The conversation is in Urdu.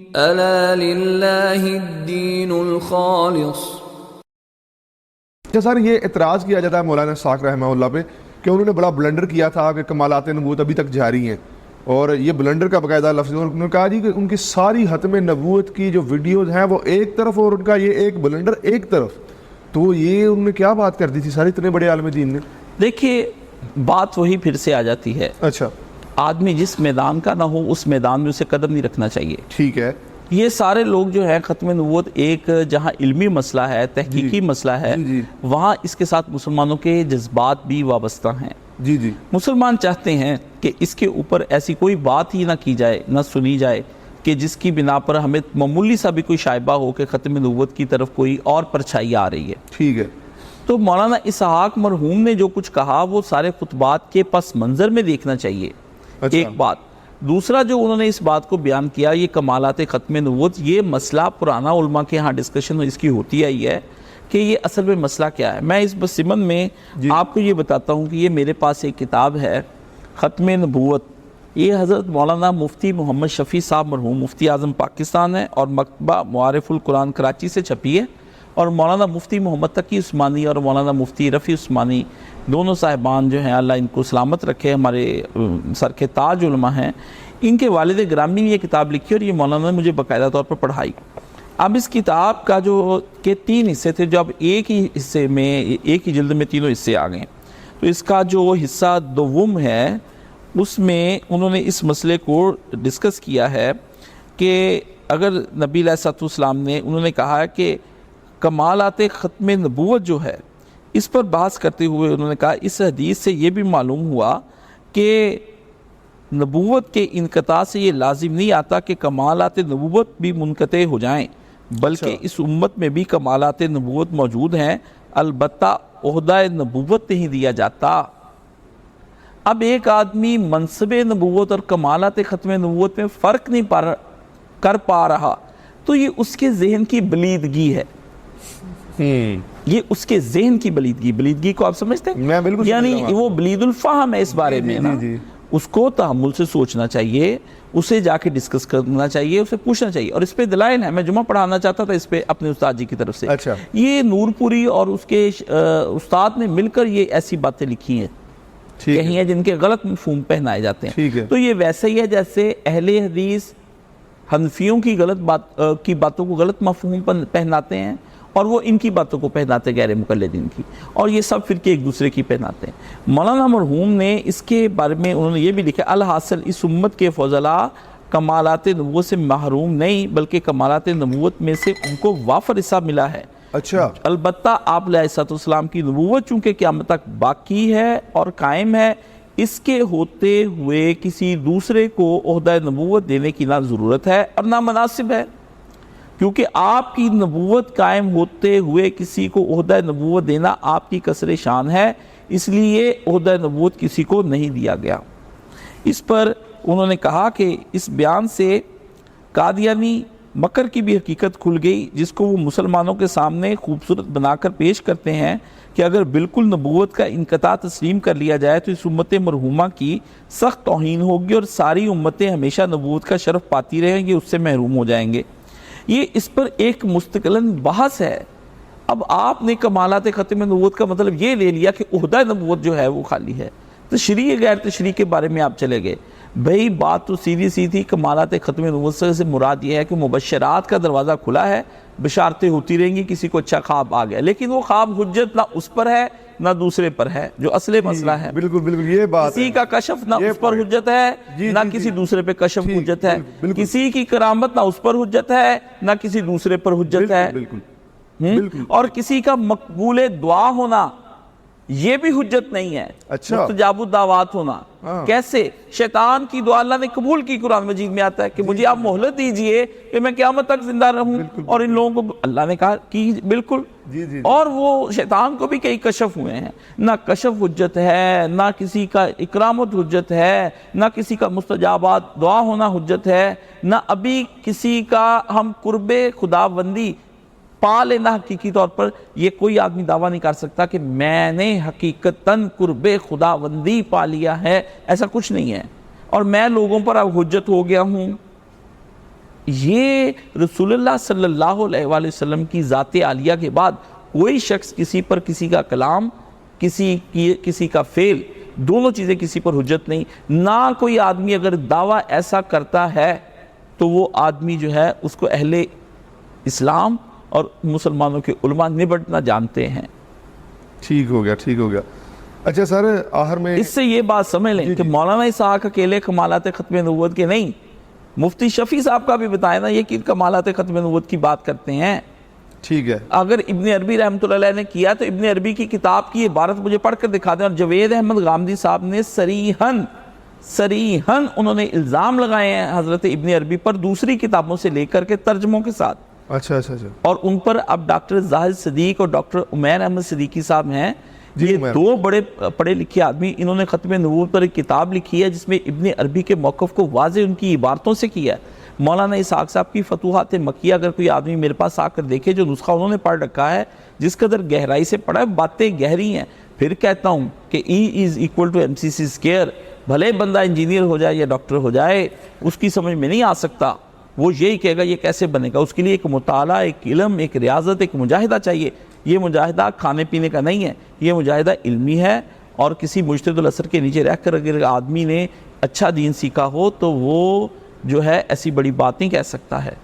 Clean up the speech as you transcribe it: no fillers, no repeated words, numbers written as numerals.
ألا لله الدين الخالص. اچھا سر، یہ اعتراض کیا جاتا ہے مولانا اسحاق رحمہ اللہ پہ کہ انہوں نے بڑا بلنڈر کیا تھا کہ کمالات نبوت ابھی تک جاری ہیں، اور یہ بلنڈر کا باقاعدہ لفظ انہوں نے کہا جی کہ ان کی ساری ختم نبوت کی جو ویڈیوز ہیں وہ ایک طرف اور ان کا یہ ایک بلنڈر ایک طرف. تو یہ انہوں نے کیا بات کر دی تھی سر اتنے بڑے عالم دین نے؟ دیکھیے بات وہی پھر سے آ جاتی ہے، اچھا آدمی جس میدان کا نہ ہو اس میدان میں اسے قدم نہیں رکھنا چاہیے. ٹھیک ہے. یہ سارے لوگ جو ہیں ختم نبوت ایک جہاں علمی مسئلہ ہے، تحقیقی مسئلہ ہے، وہاں اس کے ساتھ مسلمانوں کے جذبات بھی وابستہ ہیں. جی جی. مسلمان چاہتے ہیں کہ اس کے اوپر ایسی کوئی بات ہی نہ کی جائے، نہ سنی جائے کہ جس کی بنا پر ہمیں معمولی سا بھی کوئی شائبہ ہو کہ ختم نبوت کی طرف کوئی اور پرچھائی آ رہی ہے. ٹھیک ہے. تو مولانا اسحاق مرحوم نے جو کچھ کہا وہ سارے خطبات کے پس منظر میں دیکھنا چاہیے. ایک بات. دوسرا جو انہوں نے اس بات کو بیان کیا، یہ کمالات ختم نبوت، یہ مسئلہ پرانا علماء کے ہاں ڈسکشن اس کی ہوتی آئی ہے کہ یہ اصل میں مسئلہ کیا ہے. میں اس بسمن میں آپ کو یہ بتاتا ہوں کہ یہ میرے پاس ایک کتاب ہے ختم نبوت. یہ حضرت مولانا مفتی محمد شفیع صاحب مرحوم مفتی اعظم پاکستان ہے اور مکتبہ معارف القرآن کراچی سے چھپی ہے، اور مولانا مفتی محمد تقی عثمانی اور مولانا مفتی رفیع عثمانی دونوں صاحبان جو ہیں اللہ ان کو سلامت رکھے، ہمارے سر کے تاج علماء ہیں، ان کے والد گرامی نے یہ کتاب لکھی اور یہ مولانا نے مجھے باقاعدہ طور پر پڑھائی. اب اس کتاب کا جو کہ 3 حصے تھے، جو اب ایک ہی حصے میں ایک ہی جلد میں تینوں حصے آ گئے، تو اس کا جو حصہ دوم ہے اس میں انہوں نے اس مسئلے کو ڈسکس کیا ہے کہ اگر نبی علیہ السلام نے انہوں نے کہا کہ کمالات ختم نبوت جو ہے اس پر بحث کرتے ہوئے انہوں نے کہا اس حدیث سے یہ بھی معلوم ہوا کہ نبوت کے انقطاع سے یہ لازم نہیں آتا کہ کمالات نبوت بھی منقطع ہو جائیں، بلکہ اس امت میں بھی کمالات نبوت موجود ہیں، البتہ عہدہ نبوت نہیں دیا جاتا. اب ایک آدمی منصب نبوت اور کمالات ختم نبوت میں فرق نہیں کر پا رہا تو یہ اس کے ذہن کی بلیدگی ہے. یہ اس کے ذہن کی بلیدگی کو آپ سمجھتے ہیں؟ یعنی وہ بلید الفہم ہے اس بارے میں نا. اس کو تحمل سے سوچنا چاہیے، اسے جا کے ڈسکس کرنا چاہیے، اسے پوچھنا چاہیے. اور اس پہ دلائل ہے، میں جمعہ پڑھانا چاہتا تھا اس پہ اپنے استاد جی کی طرف سے. یہ نور پوری اور اس کے استاد نے مل کر یہ ایسی باتیں لکھی ہیں کہیں ہیں جن کے غلط مفہوم پہنائے جاتے ہیں. تو یہ ویسے ہی ہے جیسے اہل حدیث حنفیوں کی باتوں کو غلط مفہوم پہناتے ہیں اور وہ ان کی باتوں کو پہناتے غیر مقلدین کی، اور یہ سب فرقے ایک دوسرے کی پہناتے ہیں. مولانا مرحوم نے اس کے بارے میں انہوں نے یہ بھی لکھا، الحاصل اس امت کے فضلاء کمالات نبوت سے محروم نہیں بلکہ کمالات نبوت میں سے ان کو وافر حصہ ملا ہے. اچھا. البتہ آپ علیہ السلام کی نبوت چونکہ قیامت تک باقی ہے اور قائم ہے، اس کے ہوتے ہوئے کسی دوسرے کو عہدہ نبوت دینے کی نہ ضرورت ہے اور نہ مناسب ہے، کیونکہ آپ کی نبوت قائم ہوتے ہوئے کسی کو عہدہ نبوت دینا آپ کی کسر شان ہے، اس لیے عہدہ نبوت کسی کو نہیں دیا گیا. اس پر انہوں نے کہا کہ اس بیان سے قادیانی مکر کی بھی حقیقت کھل گئی، جس کو وہ مسلمانوں کے سامنے خوبصورت بنا کر پیش کرتے ہیں کہ اگر بالکل نبوت کا انقطاع تسلیم کر لیا جائے تو اس امت مرحومہ کی سخت توہین ہوگی اور ساری امتیں ہمیشہ نبوت کا شرف پاتی رہیں گی، اس سے محروم ہو جائیں گے. یہ اس پر ایک مستقلاً بحث ہے. اب آپ نے کمالات ختم نبوت کا مطلب یہ لے لیا کہ عہدہ نبوت جو ہے وہ خالی ہے، تشریح غیر تشریح کے بارے میں آپ چلے گئے. بھئی بات تو سیدھی سی تھی، کمالات ختم نبوت سے مراد یہ ہے کہ مبشرات کا دروازہ کھلا ہے، بشارتیں ہوتی رہیں گی، کسی کو اچھا خواب آ گیا، لیکن وہ خواب حجت نہ اس پر ہے نہ دوسرے پر ہے، جو اصل مسئلہ ہے. بالکل یہ بات کسی کا کشف نہ اس پر حجت ہے نہ کسی دوسرے پہ کشف حجت ہے، کسی کی کرامت نہ اس پر حجت ہے نہ کسی دوسرے پر حجت ہے، اور کسی کا مقبول دعا ہونا یہ بھی حجت نہیں ہے. مستجاب الدعوات ہونا کیسے؟ شیطان کی دعا اللہ نے قبول کی، قرآن مجید میں آتا ہے کہ مجھے آپ مہلت دیجئے کہ میں قیامت تک زندہ رہوں، اور ان لوگوں کو اللہ نے کہا کہ بالکل. اور وہ شیطان کو بھی کئی کشف ہوئے ہیں، نہ کشف حجت ہے، نہ کسی کا اکرامت حجت ہے، نہ کسی کا مستجابات دعا ہونا حجت ہے، نہ ابھی کسی کا ہم قرب خداوندی پا لینا حقیقی طور پر. یہ کوئی آدمی دعویٰ نہیں کر سکتا کہ میں نے حقیقتاً قرب خداوندی پا لیا ہے، ایسا کچھ نہیں ہے، اور میں لوگوں پر اب حجت ہو گیا ہوں. یہ رسول اللہ صلی اللہ علیہ وآلہ وسلم کی ذات عالیہ کے بعد کوئی شخص کسی پر کسی کا کلام، کسی کا فعل، دونوں چیزیں کسی پر حجت نہیں. نہ کوئی آدمی اگر دعویٰ ایسا کرتا ہے تو وہ آدمی جو ہے اس کو اہل اسلام اور مسلمانوں کے علماء نبٹنا جانتے ہیں. ٹھیک ہو گیا، ٹھیک ہو گیا. اچھا سر، آخر میں اس سے یہ بات سمجھ لیں کہ مولانا اسحاق اکیلے کمالات ختم نبوت کے نہیں، مفتی شفیع صاحب کا بھی بتایا نا یہ کہ کمالات ختم نبوت کی بات کرتے ہیں. ٹھیک ہے. اگر ابن عربی رحمۃ اللہ علیہ نے کیا تو ابن عربی کی کتاب کی عبارت مجھے پڑھ کر دکھا دیں. اور جوید احمد غامدی صاحب نے صریحاً انہوں نے الزام لگائے ہیں حضرت ابن عربی پر دوسری کتابوں سے لے کر کے ترجموں کے ساتھ. اچھا اچھا اچھا. اور ان پر اب ڈاکٹر زاہد صدیق اور ڈاکٹر عمیر احمد صدیقی صاحب ہیں، یہ عمیر. دو بڑے پڑھے لکھے آدمی، انہوں نے ختم نبوت پر ایک کتاب لکھی ہے جس میں ابن عربی کے موقف کو واضح ان کی عبارتوں سے کیا ہے. مولانا اسحاق صاحب کی فتوحات مکیہ اگر کوئی آدمی میرے پاس آ کر دیکھے، جو نسخہ انہوں نے پڑھ رکھا ہے، جس قدر گہرائی سے پڑھا ہے، باتیں گہری ہیں. پھر کہتا ہوں کہ E=MC²، بھلے بندہ انجینئر ہو جائے یا ڈاکٹر ہو جائے، اس کی سمجھ میں نہیں آ سکتا. وہ یہی کہے گا یہ کیسے بنے گا. اس کے لیے ایک مطالعہ، ایک علم، ایک ریاضت، ایک مجاہدہ چاہیے. یہ مجاہدہ کھانے پینے کا نہیں ہے، یہ مجاہدہ علمی ہے. اور کسی مجتہد الاثر کے نیچے رہ کر اگر آدمی نے اچھا دین سیکھا ہو تو وہ جو ہے ایسی بڑی بات نہیں کہہ سکتا ہے.